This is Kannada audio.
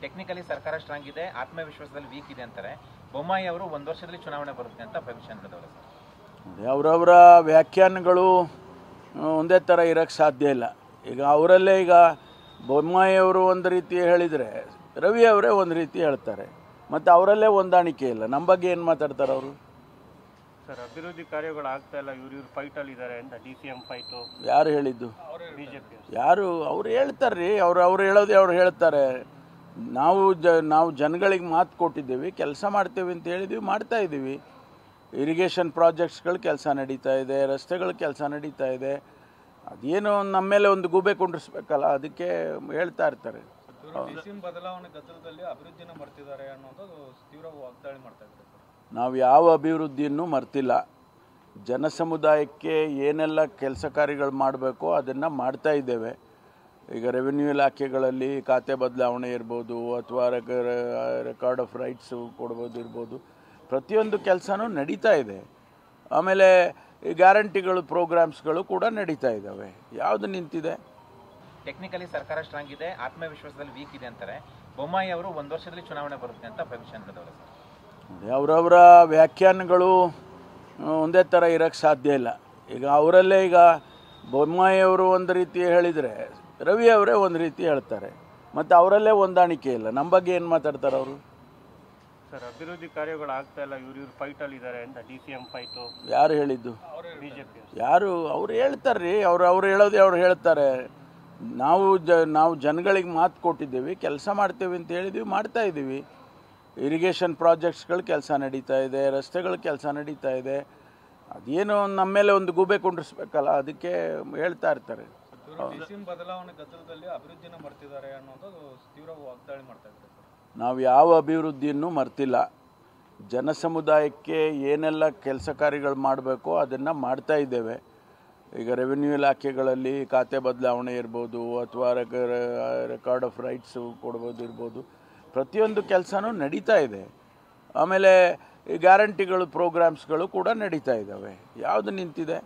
ಟೆಕ್ನಿಕಲಿ ಸರ್ಕಾರ ಸ್ಟ್ರಾಂಗ್ ಇದೆ, ಆತ್ಮವಿಶ್ವಾಸದಲ್ಲಿ ವೀಕ್ ಇದೆ ಅಂತಾರೆ. ಬೊಮ್ಮಾಯಿ ಅವರು 1 ವರ್ಷದಲ್ಲಿ ಚುನಾವಣೆ ಬರುತ್ತೆ ಅಂತ ಭವಿಷ್ಯ ನುಡಿದವರು ಸರ್. ಅವರವರ ವ್ಯಾಖ್ಯಾನಗಳು ಒಂದೇ ಥರ ಇರೋಕ್ಕೆ ಸಾಧ್ಯ ಇಲ್ಲ. ಈಗ ಅವರಲ್ಲೇ ಈಗ ಬೊಮ್ಮಾಯಿಯವರು ಒಂದು ರೀತಿ ಹೇಳಿದರೆ ರವಿ ಅವರೇ ಒಂದು ರೀತಿ ಹೇಳ್ತಾರೆ, ಮತ್ತು ಅವರಲ್ಲೇ ಹೊಂದಾಣಿಕೆ ಇಲ್ಲ. ನಮ್ಮ ಬಗ್ಗೆ ಏನು ಮಾತಾಡ್ತಾರೆ ಅವರು? ಸರ್, ಅಭಿವೃದ್ಧಿ ಕಾರ್ಯಗಳು ಆಗ್ತಾ ಇಲ್ಲ, ಇವ್ರು ಫೈಟಲ್ಲಿ ಇದ್ದಾರೆ ಅಂತ DCM ಫೈಟು. ಯಾರು ಹೇಳಿದ್ದು? ಬಿಜೆಪಿ ಯಾರು? ಅವ್ರು ಹೇಳ್ತಾರೆ ರೀ, ಅವ್ರು ಹೇಳೋದೇ ಅವ್ರು ಹೇಳ್ತಾರೆ. ನಾವು ಜನಗಳಿಗೆ ಮಾತು ಕೊಟ್ಟಿದ್ದೀವಿ, ಕೆಲಸ ಮಾಡ್ತೀವಿ ಅಂತ ಹೇಳಿದ್ದೀವಿ, ಮಾಡ್ತಾ ಇದ್ದೀವಿ. ಇರಿಗೇಷನ್ ಪ್ರಾಜೆಕ್ಟ್ಸ್ಗಳ ಕೆಲಸ ನಡೀತಾ ಇದೆ, ರಸ್ತೆಗಳ ಕೆಲಸ ನಡೀತಾ ಇದೆ. ಅದೇನೋ ನಮ್ಮ ಮೇಲೆ ಒಂದು ಗೂಬೆ ಕುಂಡ್ರಿಸ್ಬೇಕಲ್ಲ, ಅದಕ್ಕೆ ಹೇಳ್ತಾ ಇರ್ತಾರೆ. ಬದಲಾವಣೆ ಗದ್ದಲದಲ್ಲಿ ಅಭಿವೃದ್ಧಿನ ಮರ್ತಿದ್ದಾರೆ ಅನ್ನೋದು ತೀವ್ರ ವಾಗ್ದಾಳಿ ಮಾಡ್ತಾ ಇದ್ದಾರೆ. ನಾವು ಯಾವ ಅಭಿವೃದ್ಧಿಯನ್ನು ಮರ್ತಿಲ್ಲ. ಜನ ಸಮುದಾಯಕ್ಕೆ ಏನೆಲ್ಲ ಕೆಲಸ ಕಾರ್ಯಗಳು ಮಾಡಬೇಕೋ ಅದನ್ನು ಮಾಡ್ತಾ ಇದ್ದೇವೆ. ಈಗ ರೆವಿನ್ಯೂ ಇಲಾಖೆಗಳಲ್ಲಿ ಖಾತೆ ಬದಲಾವಣೆ ಇರ್ಬೋದು, ಅಥವಾ ರೆಕಾರ್ಡ್ ಆಫ್ ರೈಟ್ಸು ಕೊಡ್ಬೋದು ಇರ್ಬೋದು, ಪ್ರತಿಯೊಂದು ಕೆಲಸನೂ ನಡೀತಾ ಇದೆ. ಆಮೇಲೆ ಈ ಗ್ಯಾರಂಟಿಗಳು ಪ್ರೋಗ್ರಾಮ್ಸ್ಗಳು ಕೂಡ ನಡೀತಾ ಇದ್ದಾವೆ. ಯಾವುದು ನಿಂತಿದೆ? ಟೆಕ್ನಿಕಲಿ ಸರ್ಕಾರ ಸ್ಟ್ರಾಂಗ್ ಇದೆ, ಆತ್ಮವಿಶ್ವಾಸದಲ್ಲಿ ವೀಕ್ ಇದೆ ಅಂತಾರೆ. ಬೊಮ್ಮಾಯಿ ಅವರು 1 ವರ್ಷದಲ್ಲಿ ಚುನಾವಣೆ ಬರುತ್ತೆ ಅಂತ ಭವಿಷ್ಯ ನುಡಿದವರು ಸರ್. ಅವರವರ ವ್ಯಾಖ್ಯಾನಗಳು ಒಂದೇ ಥರ ಇರೋಕ್ಕೆ ಸಾಧ್ಯ ಇಲ್ಲ. ಈಗ ಅವರಲ್ಲೇ ಈಗ ಬೊಮ್ಮಾಯಿಯವರು ಒಂದು ರೀತಿ ಹೇಳಿದರೆ ರವಿ ಅವರೇ ಒಂದು ರೀತಿ ಹೇಳ್ತಾರೆ, ಮತ್ತು ಅವರಲ್ಲೇ ಹೊಂದಾಣಿಕೆ ಇಲ್ಲ. ನಮ್ಮ ಬಗ್ಗೆ ಏನು ಮಾತಾಡ್ತಾರೆ ಅವರು? ಸರ್, ಅಭಿವೃದ್ಧಿ ಕಾರ್ಯಗಳು ಆಗ್ತಾ ಇಲ್ಲ, ಇವ್ರು ಫೈಟಲ್ಲಿ ಇದ್ದಾರೆ ಅಂತ DCM ಫೈಟು. ಯಾರು ಹೇಳಿದ್ದು? ಬಿಜೆಪಿ. ಯಾರು? ಅವ್ರು ಹೇಳ್ತಾರೆ ರೀ, ಅವ್ರು ಹೇಳೋದೇ ಅವ್ರು ಹೇಳ್ತಾರೆ. ನಾವು ಜನಗಳಿಗೆ ಮಾತು ಕೊಟ್ಟಿದ್ದೀವಿ, ಕೆಲಸ ಮಾಡ್ತೀವಿ ಅಂತ ಹೇಳಿದ್ದೀವಿ, ಮಾಡ್ತಾ ಇದ್ದೀವಿ. ಇರಿಗೇಷನ್ ಪ್ರಾಜೆಕ್ಟ್ಸ್ಗಳ ಕೆಲಸ ನಡೀತಾ ಇದೆ, ರಸ್ತೆಗಳ ಕೆಲಸ ನಡೀತಾ ಇದೆ. ಅದೇನೋ ನಮ್ಮ ಮೇಲೆ ಒಂದು ಗೂಬೆ ಕುಂಡ್ರಿಸ್ಬೇಕಲ್ಲ, ಅದಕ್ಕೆ ಹೇಳ್ತಾ ಇರ್ತಾರೆ. ಬದಲಾವಣೆ ಗದ್ದಲದಲ್ಲಿ ಅಭಿವೃದ್ಧಿನ ಮರ್ತಿದ್ದಾರೆ ಅನ್ನೋದು ತೀವ್ರ ವಾಗ್ದಾಳಿ ಮಾಡ್ತಾ ಇದ್ದಾರೆ. ನಾವು ಯಾವ ಅಭಿವೃದ್ಧಿಯನ್ನು ಮರ್ತಿಲ್ಲ. ಜನ ಸಮುದಾಯಕ್ಕೆ ಏನೆಲ್ಲ ಕೆಲಸ ಕಾರ್ಯಗಳು ಮಾಡಬೇಕೋ ಅದನ್ನು ಮಾಡ್ತಾ ಇದ್ದೇವೆ. ಈಗ ರೆವಿನ್ಯೂ ಇಲಾಖೆಗಳಲ್ಲಿ ಖಾತೆ ಬದಲಾವಣೆ ಇರ್ಬೋದು, ಅಥವಾ ರೆಕಾರ್ಡ್ ಆಫ್ ರೈಟ್ಸು ಕೊಡ್ಬೋದು ಇರ್ಬೋದು, ಪ್ರತಿಯೊಂದು ಕೆಲಸನೂ ನಡೀತಾ ಇದೆ. ಆಮೇಲೆ ಈ ಗ್ಯಾರಂಟಿಗಳು ಪ್ರೋಗ್ರಾಮ್ಸ್ಗಳು ಕೂಡ ನಡೀತಾ ಇದ್ದಾವೆ. ಯಾವುದು ನಿಂತಿದೆ?